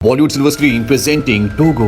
Bollywood silver screen presenting Togo,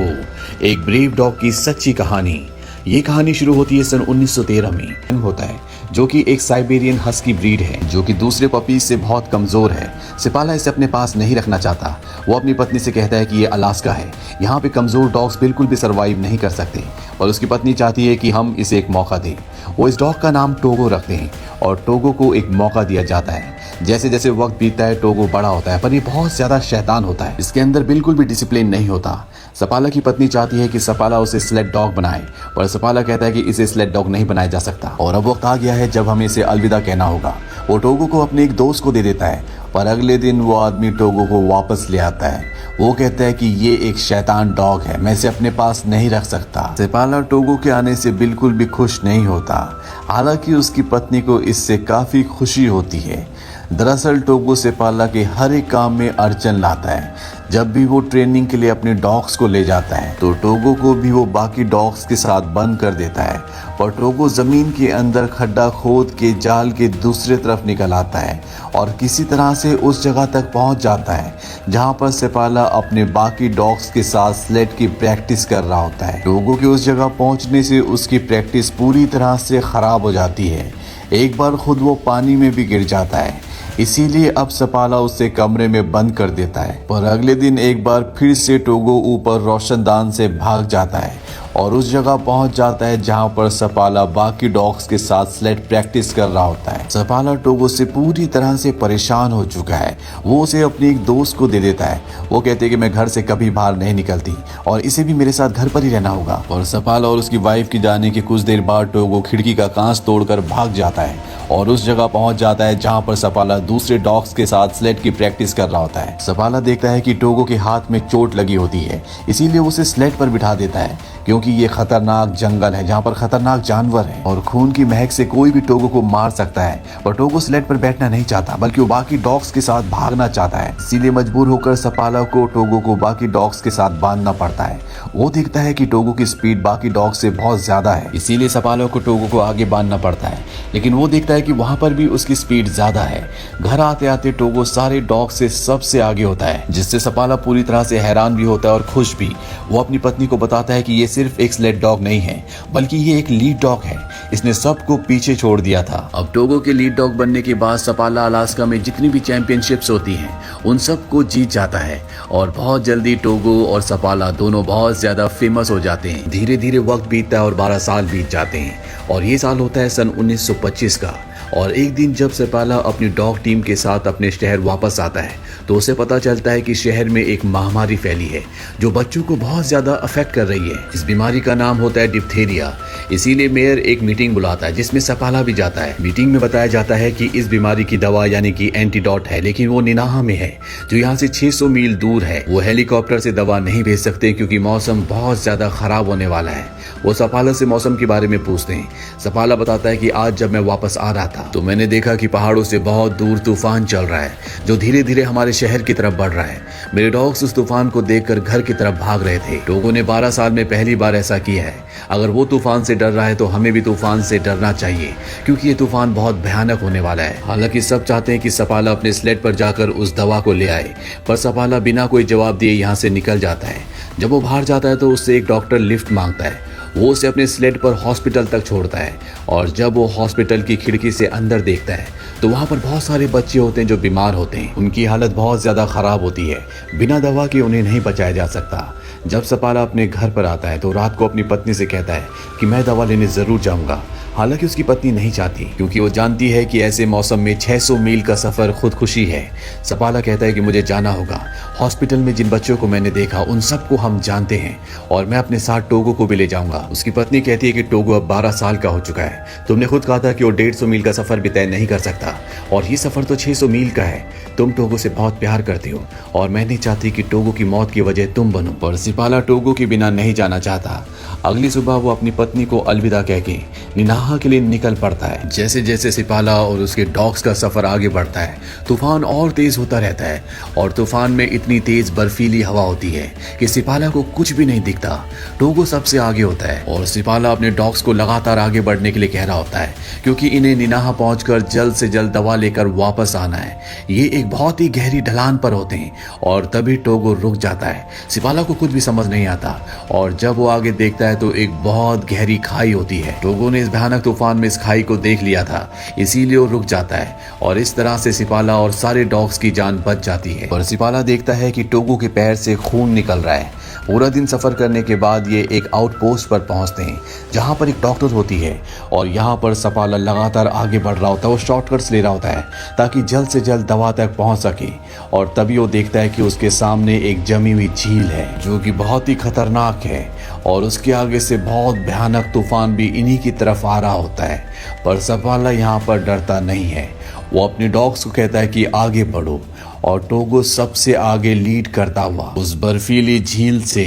एक brave dog की सच्ची कहानी। ये कहानी शुरू होती है सन 1913 में। होता है जो कि एक साइबेरियन हस्की ब्रीड है जो कि दूसरे पपीज से बहुत कमजोर है। सिपाला इसे अपने पास नहीं रखना चाहता। वो अपनी पत्नी से कहता है कि ये अलास्का है, यहाँ पे कमजोर डॉग्स बिल्कुल भी सरवाइव नहीं कर सकते, और उसकी पत्नी चाहती है कि हम इसे एक मौका दें। वो इस डॉग का नाम टोगो रखते हैं और टोगो को एक मौका दिया जाता है। जैसे जैसे वक्त बीतता है टोगो बड़ा होता है, पर ये बहुत ज्यादा शैतान होता है। इसके अंदर बिल्कुल भी डिसिप्लिन नहीं होता। सपाला की पत्नी चाहती है कि सपाला उसे स्लेड डॉग बनाए, पर सपाला कहता है कि इसे स्लेड डॉग नहीं बनाया जा सकता और अब वक्त आ गया है जब हमें इसे अलविदा कहना होगा। वो टोगो को अपने एक दोस्त को दे देता है, पर अगले दिन वो आदमी टोगो को वापस ले आता है। वो कहता है कि ये एक शैतान डॉग है, मैं इसे अपने पास नहीं रख सकता। सपाला टोगो के आने से बिल्कुल भी खुश नहीं होता, हालांकि उसकी पत्नी को इससे काफी खुशी होती है। दरअसल टोगो सपाला के हर एक काम में अड़चन लाता है। जब भी वो ट्रेनिंग के लिए अपने डॉग्स को ले जाता है तो टोगो को भी वो बाकी डॉग्स के साथ बंद कर देता है, पर टोगो जमीन के अंदर खड्डा खोद के जाल के दूसरे तरफ निकल आता है और किसी तरह से उस जगह तक पहुंच जाता है जहां पर सपाला अपने बाकी डॉग्स के साथ स्लेड की प्रैक्टिस कर रहा होता है। टोगो के उस जगह पहुंचने से उसकी प्रैक्टिस पूरी तरह से खराब हो जाती है। एक बार खुद वो पानी में भी गिर जाता है, इसीलिए अब सपाला उसे कमरे में बंद कर देता है। पर अगले दिन एक बार फिर से टोगो ऊपर रोशनदान से भाग जाता है और उस जगह पहुंच जाता है जहां पर सपाला बाकी डॉग्स के साथ स्लेड प्रैक्टिस कर रहा होता है। सपाला टोगो से पूरी तरह से परेशान हो चुका है। वो उसे अपने एक दोस्त को दे देता है। वो कहते हैं कि मैं घर से कभी बाहर नहीं निकलती और इसे भी मेरे साथ घर पर ही रहना होगा। और सपाला और उसकी वाइफ की जाने के कुछ देर बाद टोगो खिड़की का कांच तोड़कर भाग जाता है और उस जगह पहुंच जाता है जहां पर सपाला दूसरे डॉग्स के साथ स्लेड की प्रैक्टिस कर रहा होता है। सपाला देखता है कि टोगो के हाथ में चोट लगी होती है, इसीलिए उसे स्लेड पर बिठा देता है क्योंकि ये खतरनाक जंगल है जहां पर खतरनाक जानवर है और खून की महक से कोई भी टोगो को मार सकता है। पर टोगो स्लेड पर बैठना नहीं चाहता, बल्कि वो बाकी डॉग्स के साथ भागना चाहता है। इसीलिए मजबूर होकर सपाला को टोगो को बाकी डॉग्स के साथ बांधना पड़ता है। वो देखता है कि टोगो की स्पीड बाकी डॉग से बहुत ज्यादा है, इसीलिए सपाला को टोगो को आगे बांधना पड़ता है। लेकिन वो देखता है कि वहां पर भी उसकी स्पीड ज्यादा है। घर आते आते टोगो सारे डॉग से सबसे आगे होता है, जिससे सपाला पूरी तरह से हैरान भी होता है और खुश भी। वो अपनी पत्नी को बताता है कि ये सिर्फ एक स्लेड डॉग नहीं है, बल्कि ये एक लीड डॉग है। इसने सबको पीछे छोड़ दिया था। अब टोगो के लीड डॉग बनने के बाद सपाला अलास्का में जितनी भी चैंपियनशिप्स होती हैं उन सबको जीत जाता है और बहुत जल्दी टोगो और सपाला दोनों बहुत ज्यादा फेमस हो जाते हैं। धीरे धीरे वक्त बीतता है और 12 साल बीत जाते हैं और ये साल होता है सन 1925 का। और एक दिन जब सपाला अपनी डॉग टीम के साथ अपने शहर वापस आता है तो उसे पता चलता है कि शहर में एक महामारी फैली है जो बच्चों को बहुत ज्यादा अफेक्ट कर रही है। इस बीमारी का नाम होता है डिप्थेरिया। इसीलिए मेयर एक मीटिंग बुलाता है जिसमें सपाला भी जाता है। मीटिंग में बताया जाता है कि इस बीमारी की दवा यानी कि एंटीडोट है, लेकिन वो निनाहा में है जो यहाँ से 600 मील दूर है। वो हेलीकॉप्टर से दवा नहीं भेज सकते क्योंकि मौसम बहुत ज्यादा खराब होने वाला है। वो सपाला से मौसम के बारे में पूछते हैं। सपाला बताता है कि आज जब मैं वापस आ रहा था तो मैंने देखा कि पहाड़ों से बहुत दूर तूफान चल रहा है जो धीरे धीरे हमारे शहर की तरफ बढ़ रहा है। मेरे डॉग्स उस तूफान को देखकर घर की तरफ भाग रहे थे। टोगो ने 12 साल में पहली बार ऐसा किया है। अगर वो तूफान से डर रहा है तो हमें भी तूफान से डरना चाहिए क्योंकि ये तूफान बहुत भयानक होने वाला है। हालांकि सब चाहते हैं कि सपाला अपने स्लेड पर जाकर उस दवा को ले आए, पर सपाला बिना कोई जवाब दिए यहाँ से निकल जाता है। जब वो बाहर जाता है तो उससे एक डॉक्टर लिफ्ट मांगता है। वो उसे अपने स्लेड पर हॉस्पिटल तक छोड़ता है और जब वो हॉस्पिटल की खिड़की से अंदर देखता है तो वहाँ पर बहुत सारे बच्चे होते हैं जो बीमार होते हैं। उनकी हालत बहुत ज़्यादा ख़राब होती है, बिना दवा के उन्हें नहीं बचाया जा सकता। जब सपाला अपने घर पर आता है तो रात को अपनी पत्नी से कहता है कि मैं दवा लेने ज़रूर जाऊँगा। हालांकि उसकी पत्नी नहीं चाहती क्योंकि वो जानती है कि ऐसे मौसम में 600 मील का सफ़र खुदकुशी है। सपाला कहता है कि मुझे जाना होगा। हॉस्पिटल में जिन बच्चों को मैंने देखा उन सबको हम जानते हैं और मैं अपने साथ टोगो को भी ले जाऊंगा। उसकी पत्नी कहती है कि टोगो अब 12 साल का हो चुका है। तुमने खुद कहा था कि वो 150 मील का सफ़र भी तय नहीं कर सकता और ये सफ़र तो 600 मील का है। तुम टोगो से बहुत प्यार करते हो और मैं नहीं चाहती कि टोगो की मौत की वजह तुम बनो। पर सपाला टोगो के बिना नहीं जाना चाहता। अगली सुबह वो अपनी पत्नी को अलविदा कह के निनाहा यहाँ के लिए निकल पड़ता है। जैसे जैसे सिपाला और उसके डॉग्स का सफर आगे बढ़ता है, तूफान और तेज होता रहता है और तूफान में इतनी तेज बर्फीली हवा होती है कि सिपाला को कुछ भी नहीं दिखता। टोगो सबसे आगे होता है और सिपाला अपने डॉग्स को लगातार आगे बढ़ने के लिए कह रहा होता है, क्योंकि इन्हें निनाहा पहुंचकर जल्द से जल्द दवा लेकर वापस आना है। ये एक बहुत ही गहरी ढलान पर होते हैं और तभी टोगो रुक जाता है। सिपाला को कुछ भी समझ नहीं आता और जब वो आगे देखता है तो एक बहुत गहरी खाई होती है। टोगो ने इस भयानक तूफान में इस खाई को देख लिया था, इसीलिए वो रुक जाता है और इस तरह से सिपाला और सारे डॉग्स की जान बच जाती है। और सिपाला देखता है कि टोगो के पैर से खून निकल रहा है। पूरा दिन सफर करने के बाद ये एक आउटपोस्ट पर पहुंचते हैं जहां पर एक डॉक्टर होती है और यहाँ पर सिपाला लगातार आगे बढ़ रहा होता है। वो शॉर्टकट्स ले रहा होता है ताकि जल्द से जल्द दवा तक पहुंच सके और तभी वो देखता है कि उसके सामने एक जमी हुई झील है जो कि बहुत ही खतरनाक है और उसके आगे से बहुत भयानक तूफान भी इन्हीं की तरफ आ रहा होता है। पर सिपाला यहाँ पर डरता नहीं है। वो अपने डॉग्स को कहता है कि आगे बढ़ो और टोगो सबसे आगे लीड करता हुआ उस बर्फीली झील से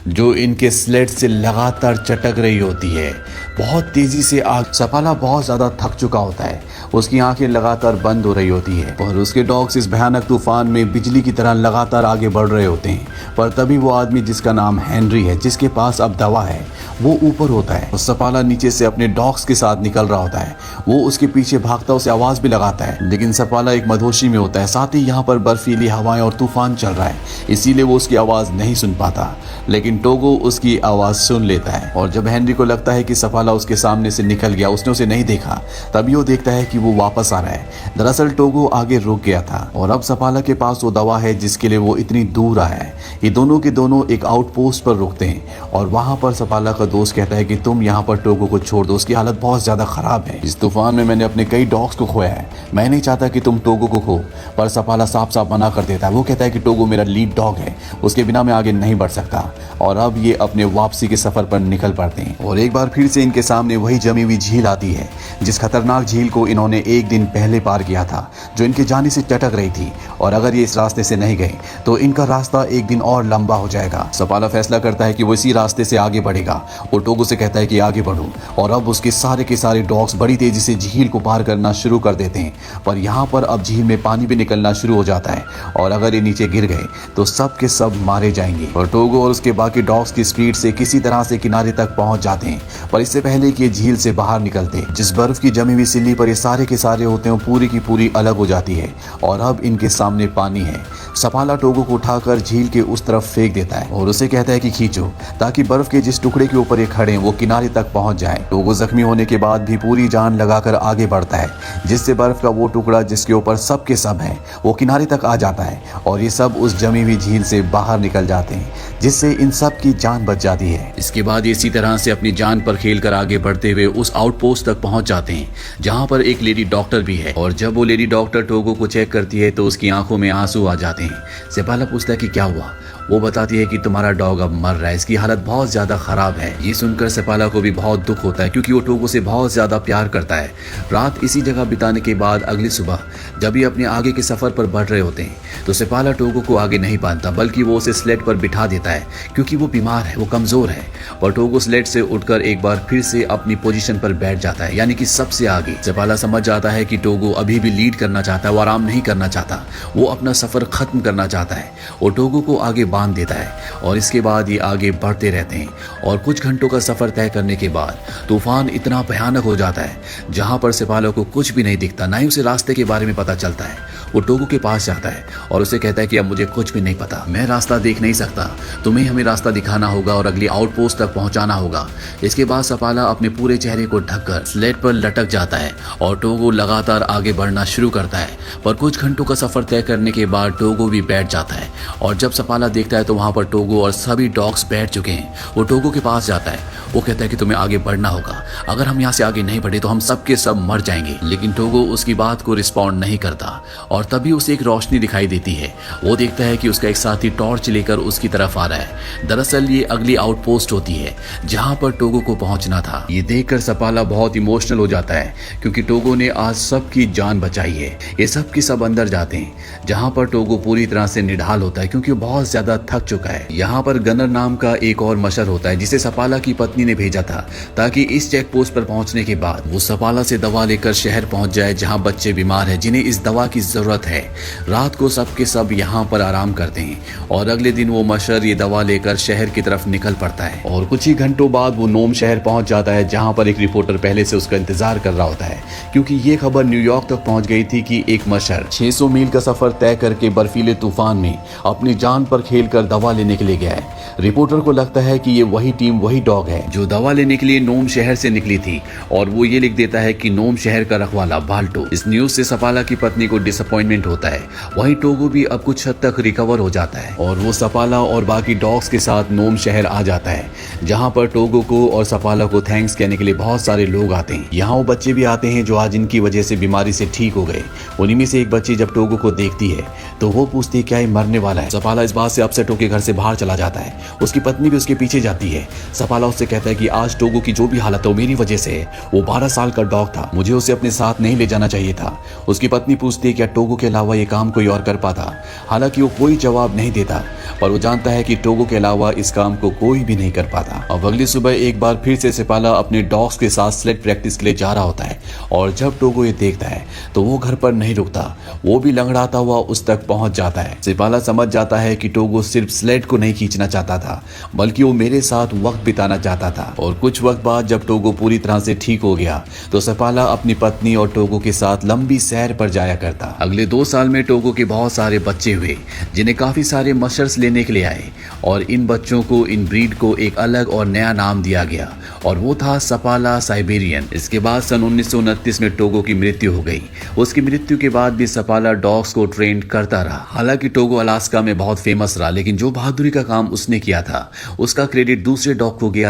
जो इनके स्लेट से लगातार चटक रही होती है बहुत तेजी से आग। सिपाला बहुत ज्यादा थक चुका होता है, उसकी आंखें लगातार बंद हो रही होती है और उसके डॉग्स इस भयानक तूफान में बिजली की तरह लगातार आगे बढ़ रहे होते हैं। पर तभी वो आदमी जिसका नाम हेनरी है, जिसके पास अब दवा है, वो ऊपर होता है और सिपाला नीचे से अपने डॉग्स के साथ निकल रहा होता है। वो उसके पीछे भागता उसे आवाज भी लगाता है, लेकिन सिपाला एक मधोशी में होता है। साथ ही यहाँ पर बर्फीली हवाएं और तूफान चल रहा है, इसीलिए वो उसकी आवाज नहीं सुन पाता। लेकिन टोगो उसकी आवाज सुन लेता है और जब हेनरी को लगता है कि सिपाला उसके सामने से निकल गया, उसने उसे नहीं देखा, तभी वो देखता है कि वो वापस आ रहा है। दरअसल टोगो आगे रुक गया था और अब सिपाला के पास वो दवा है जिसके लिए वो इतनी दूर आया है। ये दोनों के दोनों एक आउटपोस्ट पर रुकते हैं और वहां पर सिपाला का दोस्त कहता है कि तुम यहाँ पर टोगो को छोड़ दो, उसकी हालत बहुत ज्यादा खराब है। इस तूफान में मैंने अपने कई डॉग्स को खोया है, मैं नहीं चाहता कि तुम टोगो को खो। पर सिपाला साफ साफ मना कर देता है। वो कहता है कि टोगो मेरा लीड डॉग है, उसके बिना मैं आगे नहीं बढ़ सकता। और अब ये अपने वापसी के सफर पर निकल पड़ते हैं और एक बार फिर से इनके सामने वही जमी हुई झील आती है, जिस खतरनाक झील को इन्होंने एक दिन पहले पार किया था, जो इनके जाने से चटक रही थी। और अगर ये इस रास्ते से नहीं गए तो इनका रास्ता एक दिन और लंबा हो जाएगा। सिपाला फैसला करता है कि वो इसी रास्ते से आगे बढ़ेगा। वो टोगो से कहता है कि आगे बढ़ो और अब उसके सारे के सारे डॉग्स बड़ी तेजी से झील को पार करना शुरू कर देते हैं। पर यहाँ पर अब झील में पानी भी निकलना शुरू हो जाता है और अगर ये नीचे गिर गए तो सब के सब मारे जाएंगे। और टोगो और उसके बाकी डॉग्स की स्पीड से किसी तरह से किनारे तक पहुंच जाते हैं। पर इससे पहले कि ये झील से बाहर निकलते, जिस बर्फ की जमी हुई सिल्ली पर ये सारे के सारे होते हैं पूरी की पूरी अलग हो जाती है और अब इनके सामने पानी है। सिपाला टोगो को उठाकर झील के उस तरफ फेंक देता है और उसे कहता है कि खींचो, ताकि बर्फ के जिस टुकड़े के ऊपर ये खड़े हैं वो किनारे तक पहुंच जाए। टोगो जख्मी होने के बाद भी पूरी जान लगाकर आगे बढ़ता है, जिससे बर्फ का वो टुकड़ा जिसके ऊपर सब के सब है वो किनारे तक आ जाता है और ये सब उस जमी हुई झील से बाहर निकल जाते हैं, जिससे इन सब की जान बच जाती है। इसके बाद ये इसी तरह से अपनी जान पर खेलकर आगे बढ़ते हुए उस आउटपोस्ट तक पहुंच जाते हैं, जहां पर एक लेडी डॉक्टर भी है। और जब वो लेडी डॉक्टर टोगो को चेक करती है तो उसकी आंखों में आंसू आ जाते हैं। सिपाला पूछता है कि क्या हुआ। वो बताती है कि तुम्हारा डॉग अब मर रहा है, इसकी हालत बहुत ज्यादा खराब है। ये सुनकर सिपाला को भी बहुत दुख होता है, क्योंकि वो टोगो से बहुत ज्यादा प्यार करता है। रात इसी जगह बिताने के बाद अगली सुबह जब ये अपने आगे के सफर पर बढ़ रहे होते हैं तो सिपाला टोगो को आगे नहीं बांधता, बल्कि वो उसे स्लेट पर बिठा देता है, क्योंकि वो बीमार है, वो कमजोर है। और टोगो स्लेट से उठकर एक बार फिर से अपनी पोजीशन पर बैठ जाता है, यानी कि सबसे आगे। सिपाला समझ जाता है कि टोगो अभी भी लीड करना चाहता है, वो आराम नहीं करना चाहता, वो अपना सफर खत्म करना चाहता है। वो टोगो को आगे बांध देता है और इसके बाद ये आगे बढ़ते रहते हैं। और कुछ घंटों का सफर तय करने के बाद तूफान इतना भयानक हो जाता है जहां पर सिपाला को कुछ भी नहीं दिखता, ना ही उसे रास्ते के बारे में पता चलता है। वो टोगो के पास जाता है और उसे कहता है कि अब मुझे कुछ भी नहीं पता, मैं रास्ता देख नहीं सकता, तुम्हें हमें रास्ता दिखाना होगा और अगली आउटपोस्ट तक पहुंचाना होगा। इसके बाद सिपाला अपने पूरे चेहरे को ढककर स्लेट पर लटक जाता है और टोगो लगातार आगे बढ़ना शुरू करता है। पर कुछ घंटों का सफर तय करने के बाद टोगो भी बैठ जाता है और जब सिपाला देखता है तो वहां पर टोगो और सभी डॉग्स बैठ चुके हैं। वो टोगो के पास जाता है, वो कहता है कि तुम्हें आगे बढ़ना होगा, अगर हम यहाँ से आगे नहीं बढ़े तो हम सब के सब मर जाएंगे। लेकिन टोगो उसकी बात को रिस्पॉन्ड नहीं करता और तभी उसे एक रोशनी दिखाई देती है। वो देखता है कि उसका एक साथी टॉर्च लेकर उसकी तरफ आ रहा है। दरअसल ये अगली आउटपोस्ट होती है जहां पर टोगो को पहुंचना था। ये देखकर सिपाला बहुत इमोशनल हो जाता है, क्योंकि टोगो ने आज सबकी जान बचाई है। ये सब के सब अंदर जाते हैं, जहां पर टोगो पूरी तरह से निढाल होता है, क्योंकि वो बहुत ज्यादा सपाला थक चुका है। यहाँ पर गनर नाम का एक और मशर होता है जिसे सपाला की पत्नी ने भेजा था ताकि इस चेक पोस्ट पर पहुंचने के बाद वो सपाला से दवा लेकर शहर पहुंच जाए जहां बच्चे बीमार हैं जिन्हें इस दवा की जरूरत है। रात को सबके सब यहाँ पर आराम करते हैं और अगले दिन वो मशर ये दवा लेकर शहर की तरफ निकल पड़ता है और कुछ ही घंटों बाद वो नोम शहर पहुंच जाता है जहां पर एक रिपोर्टर पहले से उसका इंतजार कर रहा होता है क्योंकि ये खबर न्यूयॉर्क तक पहुंच गई थी कि एक मशर 600 मील का सफर तय करके बर्फीले तूफान में अपनी जान पर खेलकर दवा लेने के लिए गया है। रिपोर्टर को लगता है कि ये वही टीम वही डॉग है जो दवा लेने के लिए नोम शहर से निकली थी और वो ये लिख देता है कि नोम शहर का रखवाला बाल्टो। इस न्यूज से सपाला की पत्नी को डिसअपॉइंटमेंट होता है। वहीं टोगो भी अब कुछ हद तक रिकवर हो जाता है और वो सपाला और बाकी डॉग्स के साथ नोम शहर आ जाता है जहां पर टोगो को और सपाला को थैंक्स कहने के लिए बहुत सारे लोग आते हैं। यहाँ वो बच्चे भी आते हैं जो आज इनकी वजह से बीमारी से ठीक हो गए। उन्हीं में से एक बच्ची जब टोगो को देखती है तो वो पूछती है क्या ये मरने वाला है। सपाला इस बात से अपसेट होकर घर से बाहर चला जाता है। उसकी पत्नी भी उसके पीछे जाती है। सपाला उससे कहता है कि आज टोगो की जो भी हालत है वो मेरी वजह से है। वो 12 साल का डॉग था, मुझे उसे अपने साथ नहीं ले जाना चाहिए था। उसकी पत्नी पूछती है क्या टोगो के अलावा ये काम कोई और कर पाता। हालांकि वो कोई जवाब नहीं देता पर वो जानता है कि टोगो के अलावा इस काम को कोई भी नहीं कर पाता। अब अगली सुबह एक बार फिर से सपाला अपने डॉग्स के साथ स्लेड प्रैक्टिस के लिए जा रहा होता है और जब टोगो ये देखता है तो वो घर पर नहीं रुकता, वो भी लंगड़ाता हुआ उस तक पहुंच जाता है। सपाला समझ जाता है कि टोगो सिर्फ स्लेड को नहीं खींचना चाहता था बल्कि वो मेरे साथ वक्त बिताना चाहता था। और कुछ वक्त बाद जब टोगो पूरी तरह से ठीक हो गया तो सपाला अपनी पत्नी और टोगो के साथ लंबी सैर पर जाया करता। अगले 2 साल में टोगो के बहुत सारे बच्चे हुए जिन्हें काफी सारे मशर्स लेने के लिए आए और इन बच्चों को, इन ब्रीड को एक अलग और नया नाम दिया गया और वो था सपाला साइबेरियन। इसके बाद सन 1929 में टोगो की मृत्यु हो गई। उसकी मृत्यु के बाद भी सपाला डॉग्स को ट्रेन करता रहा। हालांकि टोगो अलास्का में बहुत फेमस रहा लेकिन जो बहादुरी का काम उसने किया था उसका क्रेडिट दूसरे डॉग को गया